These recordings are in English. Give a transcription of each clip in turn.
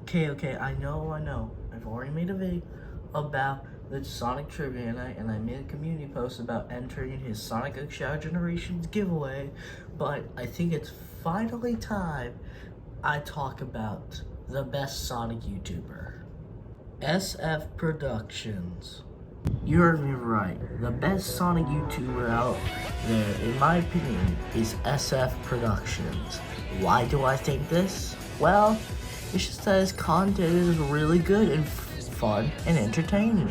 Okay, I know. I've already made a video about the Sonic trivia, and I made a community post about entering his Sonic X Shadow Generations giveaway, but I think it's finally time I talk about the best Sonic YouTuber. SF Productions. You heard me right. The best Sonic YouTuber out there, in my opinion, is SF Productions. Why do I think this? Well, it's just that his content is really good and fun and entertaining.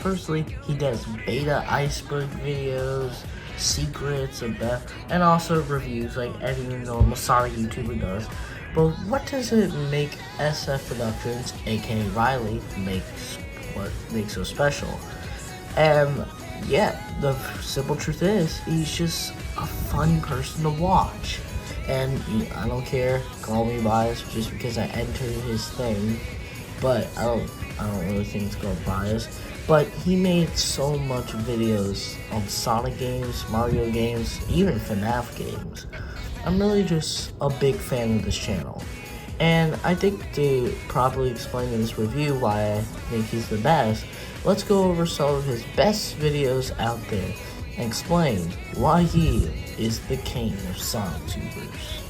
Firstly, he does beta iceberg videos, secrets, and also reviews like any normal Sonic YouTuber does. But what does it make SF Productions, aka Riley, what makes so special? And yeah, the simple truth is, he's just a fun person to watch. And I don't care, call me biased just because I entered his thing, but I don't really think it's called bias. But he made so much videos on Sonic games, Mario games, even FNAF games. I'm really just a big fan of this channel. And I think to properly explain in this review why I think he's the best, let's go over some of his best videos out there and explain why he is the king of Sonic tubers.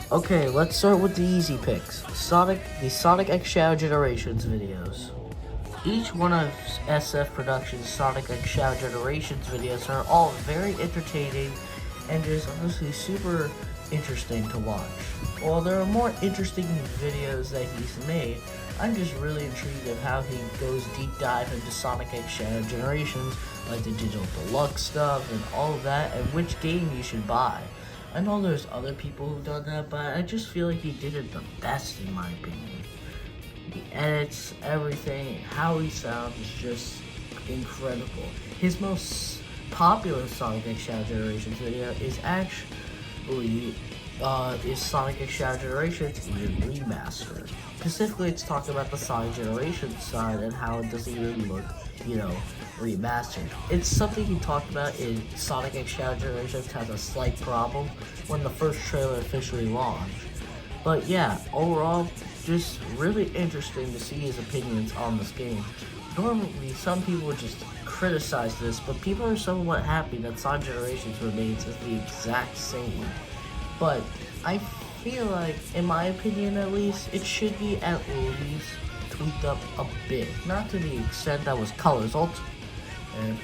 Okay, let's start with the easy picks. The Sonic X Shadow Generations videos. Each one of SF Productions' Sonic X Shadow Generations videos are all very entertaining and just honestly super interesting to watch. While there are more interesting videos that he's made, I'm just really intrigued of how he goes deep dive into Sonic X Shadow Generations, like the Digital Deluxe stuff and all of that, and which game you should buy. I know there's other people who've done that, but I just feel like he did it the best in my opinion. He edits everything, how he sounds is just incredible. His most popular Sonic X Shadow Generations video is actually Sonic X Shadow Generations even Remastered. Specifically, it's talking about the Sonic Generations side and how it doesn't even look, remastered. It's something he talked about in Sonic X Shadow Generations has a slight problem when the first trailer officially launched. But yeah, overall, just really interesting to see his opinions on this game. Normally, some people would just criticize this, but people are somewhat happy that Sonic Generations remains as the exact same. But I feel like, in my opinion at least, it should be at least tweaked up a bit. Not to the extent that was Colors Ultimate,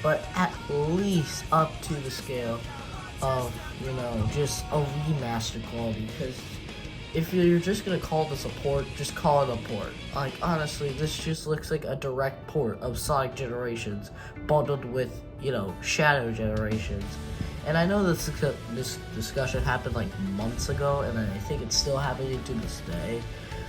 but at least up to the scale of, just a remastered quality. Because if you're just gonna call this a port, just call it a port. Like, honestly, this just looks like a direct port of Sonic Generations bundled with, Shadow Generations. And I know this discussion happened like months ago, and I think it's still happening to this day.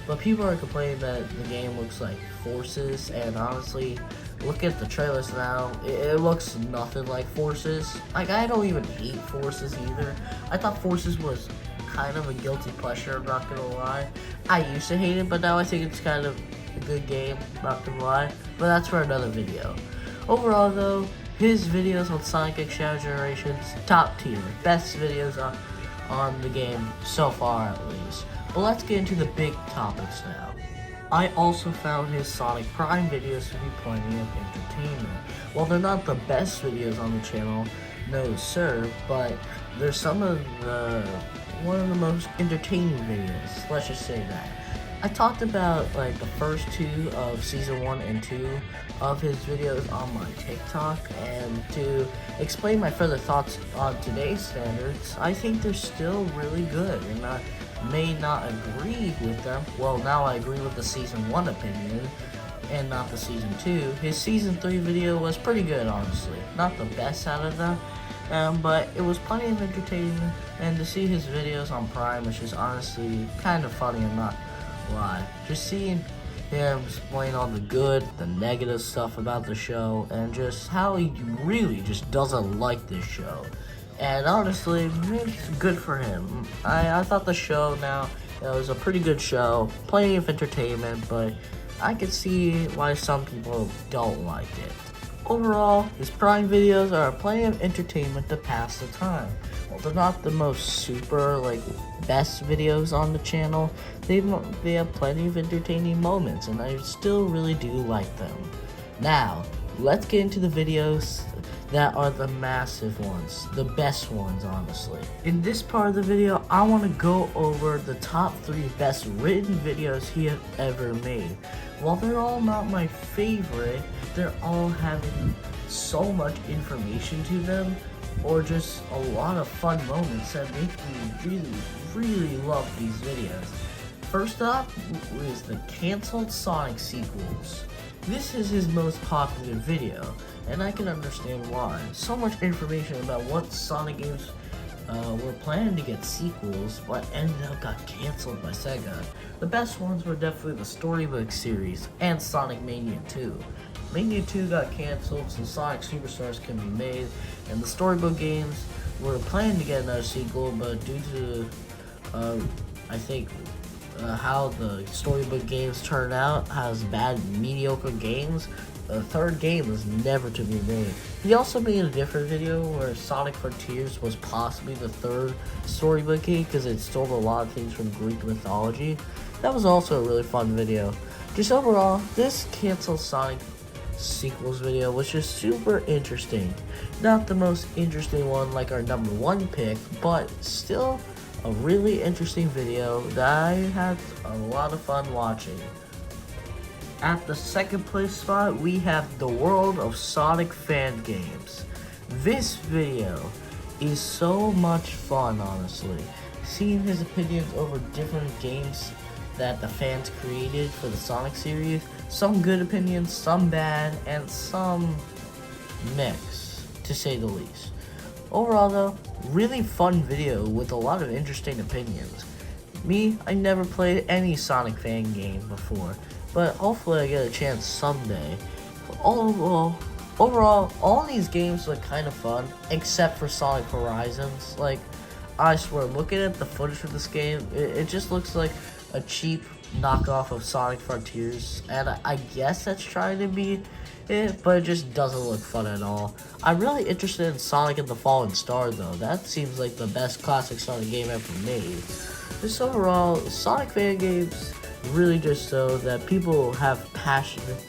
But people are complaining that the game looks like Forces, and honestly, look at the trailers now, it looks nothing like Forces. Like, I don't even hate Forces either. I thought Forces was kind of a guilty pleasure, I'm not gonna lie. I used to hate it, but now I think it's kind of a good game, not gonna lie. But that's for another video. Overall though, his videos on Sonic X Shadow Generations, top tier. Best videos on the game so far at least. But let's get into the big topics now. I also found his Sonic Prime videos to be plenty of entertainment. While they're not the best videos on the channel, no sir, but they're one of the most entertaining videos, let's just say that. I talked about like the first two of season 1 and 2 of his videos on my TikTok, and to explain my further thoughts on today's standards, I think they're still really good, and I may not agree with them. Well, now I agree with the season 1 opinion and not the season 2. His season 3 video was pretty good, honestly. Not the best out of them, but it was plenty of entertaining, and to see his videos on Prime, which is honestly kind of funny, I'm not lie. Just seeing him explain all the good, the negative stuff about the show, and just how he really just doesn't like this show. And honestly, it's good for him. I thought the show it was a pretty good show, plenty of entertainment, but I could see why some people don't like it. Overall, his Prime videos are plenty of entertainment to pass the time. Well, they're not the most super, like, best videos on the channel. They have plenty of entertaining moments, and I still really do like them. Now, let's get into the videos that are the massive ones, the best ones, honestly. In this part of the video, I want to go over the top 3 best written videos he has ever made. While they're all not my favorite, they're all having so much information to them, or just a lot of fun moments that make me really love these videos. First up is the canceled Sonic sequels. This is his most popular video, and I can understand why. So much information about what Sonic games were planning to get sequels, but ended up got canceled by Sega. The best ones were definitely the Storybook series and Sonic Mania 2. Mania 2 got canceled so Sonic Superstars can be made, and the Storybook games were planning to get another sequel, but due to, I think, how the Storybook games turned out, has bad, mediocre games, the third game was never to be made. He also made a different video where Sonic Frontiers was possibly the third Storybook game because it stole a lot of things from Greek mythology. That was also a really fun video. Just overall, this canceled Sonic sequels video was just super interesting. Not the most interesting one like our number 1 pick, but still a really interesting video that I had a lot of fun watching. At the second place spot, we have the World of Sonic fan games. This video is so much fun, honestly. Seeing his opinions over different games that the fans created for the Sonic series. Some good opinions, some bad, and some mix, to say the least. Overall though, really fun video with a lot of interesting opinions. Me, I never played any Sonic fan game before, but hopefully I get a chance someday. Overall, all these games look kind of fun, except for Sonic Horizons. Like, I swear, looking at the footage of this game, it just looks like a cheap knockoff of Sonic Frontiers, and I guess that's trying to be it, but it just doesn't look fun at all. I'm really interested in Sonic and the Fallen Star though. That seems like the best classic Sonic game ever made. Just overall, Sonic fan games really just show that people have passionate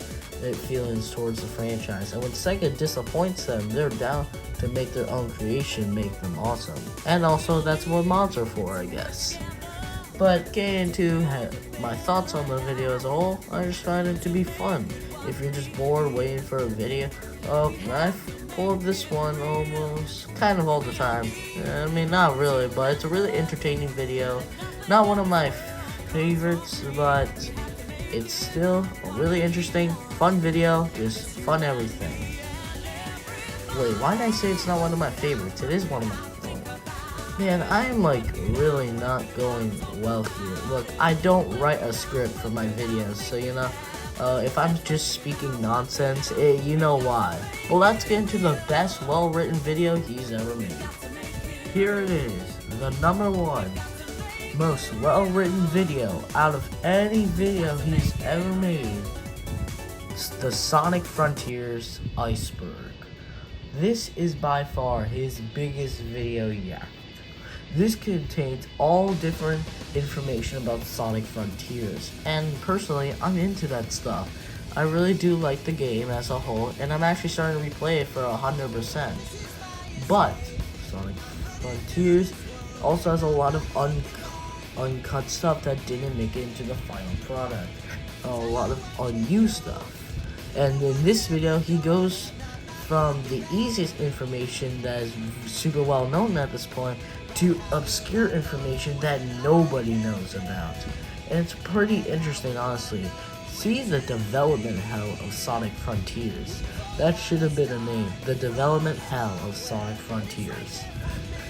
feelings towards the franchise, and when Sega disappoints them, they're down to make their own creation, make them awesome. And also, that's what mods are for, I guess. But getting into my thoughts on the video as a whole, I just find it to be fun. If you're just bored waiting for a video, I pull up this one almost kind of all the time. I mean, not really, but it's a really entertaining video. Not one of my favorites, but it's still a really interesting, fun video, just fun everything. Wait, why did I say it's not one of my favorites? It is one of my favorites. Man, I'm like really not going well here. Look, I don't write a script for my videos, so you know, if I'm just speaking nonsense, you know why. Well, let's get into the best well-written video he's ever made. Here it is, the number 1 most well-written video out of any video he's ever made. It's the Sonic Frontiers Iceberg. This is by far his biggest video yet. This contains all different information about Sonic Frontiers, and personally, I'm into that stuff. I really do like the game as a whole, and I'm actually starting to replay it for 100%. But Sonic Frontiers also has a lot of uncut stuff that didn't make it into the final product. A lot of unused stuff. And in this video, he goes from the easiest information that is super well known at this point to obscure information that nobody knows about. And it's pretty interesting, honestly. See the development hell of Sonic Frontiers. That should have been a name. The development hell of Sonic Frontiers.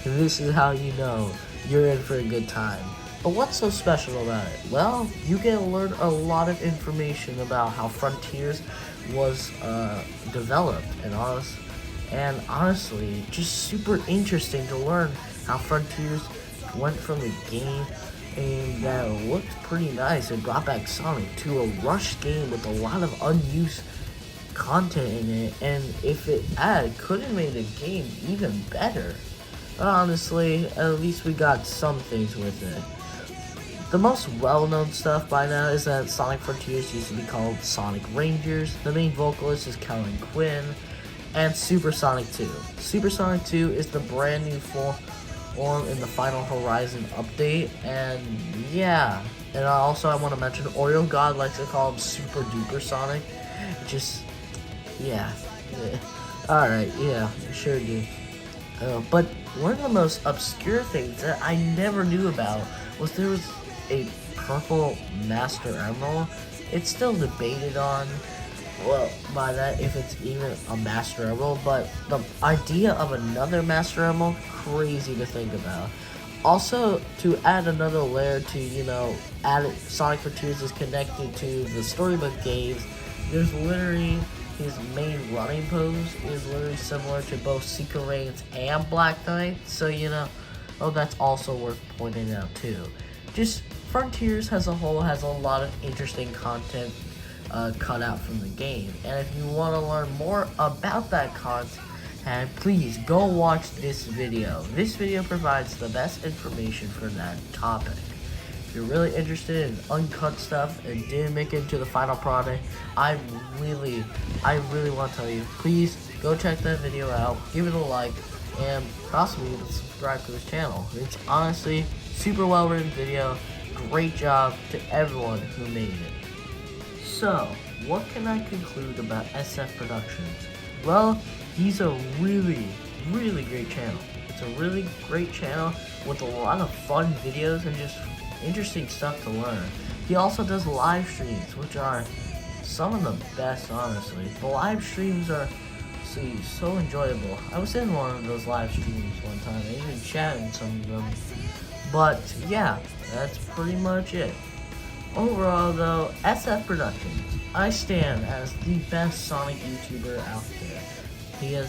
This is how you know you're in for a good time. But what's so special about it? Well, you get to learn a lot of information about how Frontiers was developed, and honestly, just super interesting to learn how Frontiers went from a game that looked pretty nice and brought back Sonic to a rushed game with a lot of unused content in it, and if it could have made the game even better. honestly, at least we got some things with it. The most well-known stuff by now is that Sonic Frontiers used to be called Sonic Rangers. The main vocalist is Kellen Quinn, and Super Sonic 2. Super Sonic 2 is the brand new form in the Final Horizon update, and yeah. And also I want to mention Oreo God likes to call him Super Duper Sonic. Just, yeah. Alright, yeah, sure do. But one of the most obscure things that I never knew about was there was a purple Master Emerald. It's still debated on, well, by that, if it's even a Master Emerald, but the idea of another Master Emerald, crazy to think about. Also, to add another layer to, Sonic Frontiers is connected to the storybook games. There's literally, his main running pose is literally similar to both Secret Reigns and Black Knight, so, that's also worth pointing out, too. Just, Frontiers as a whole has a lot of interesting content cut out from the game, and if you want to learn more about that content, please go watch this video. This video provides the best information for that topic. If you're really interested in uncut stuff and didn't make it to the final product, I really want to tell you, please go check that video out, give it a like, and possibly even subscribe to this channel. It's honestly super well written video. Great job to everyone who made it. So, what can I conclude about SF Productions? Well, he's a really great channel. It's a really great channel with a lot of fun videos and just interesting stuff to learn. He also does live streams, which are some of the best, honestly. The live streams are so enjoyable. I was in one of those live streams one time. I even chatted in some of them. But yeah, that's pretty much it. Overall though, SF Productions, I stand as the best Sonic YouTuber out there. He has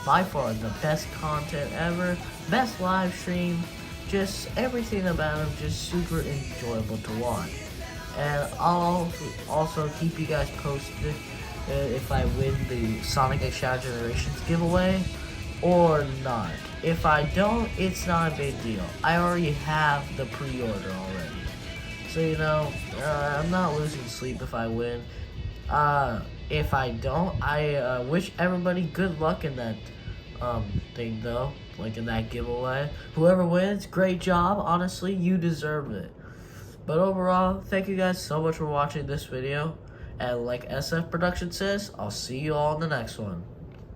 by far the best content ever, best live stream, just everything about him just super enjoyable to watch. And I'll also keep you guys posted if I win the Sonic X Generations giveaway or not. If I don't, it's not a big deal. I already have the pre-order already. So, I'm not losing sleep if I win. If I don't, I wish everybody good luck in that thing though, like in that giveaway. Whoever wins, great job. Honestly, you deserve it. But overall, thank you guys so much for watching this video. And like SF Production says, I'll see you all in the next one.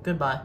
Goodbye.